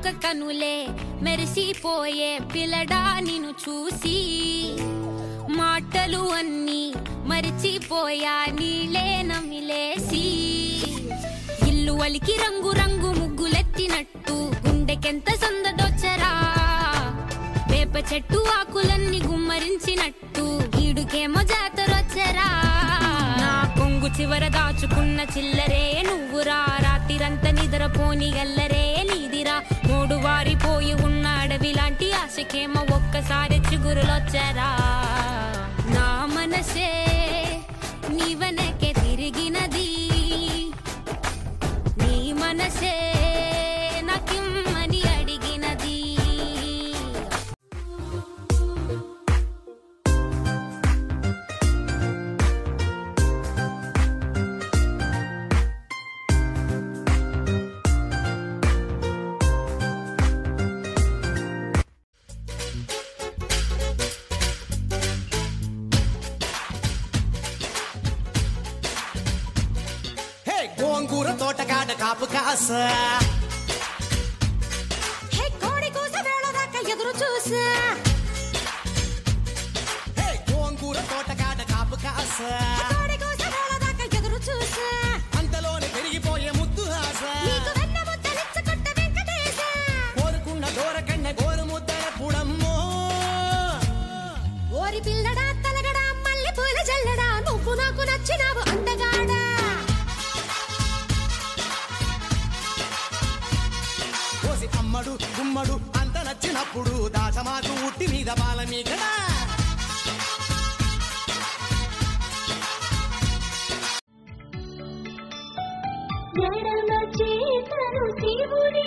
కాటుక కనులే మెరిసిపోయే పిల్లడా నిన్ను చూసి మాటలు అన్నీ మరిచిపోయా నీళ్ళే నమిలేసి ఇల్లు వలికి రంగు రంగు ముగ్గులెత్తినట్టు గుండెకెంత సందడొచ్చరా వేప చెట్టు ఆకులన్నీ గుమ్మరించినట్టు ఈడుకేమో జాతరొచ్చరా నా కొంగు చివర దాచుకున్న చిల్లరే నువ్వురా రాత్రిరంతా నిద్రపోని గల్లరే నీదిరా మూడు వారిపోయి ఉన్న అడవి లాంటి ఆశకేమో ఒక్కసారి చిగురులొచ్చరా నా మనసే నీ వెనకే తిరిగినది నీ మనసే నాకిమ్మని అడిగినది గోంగూర తోటకాడ కాపు కాస కోడి కూస వేళ దాకా ఎదురు చూసా గోంగూర తోటకాడ కాపు కాస కోడి కూస వేళ దాకా ఎదురు చూసా అంతలోనే పెరిగిపోయే ముద్దు ఆశ నీకు వెన్న ముద్దలిచ్చుకుంట వెంకటేశ కోరుకున్న దూరకన్న గోరు ముద్దల పుడమ్మో ఓరి పిల్లడా తలగడా మల్లె పూల జల్లడా నువ్వు నాకు నచ్చినావు అందగాడా అమ్మడు గుమ్మడు అంత నచ్చినప్పుడు దాచమాకు ఉట్టి మీద బాల మీకడా ఎడమ చేతను శివుని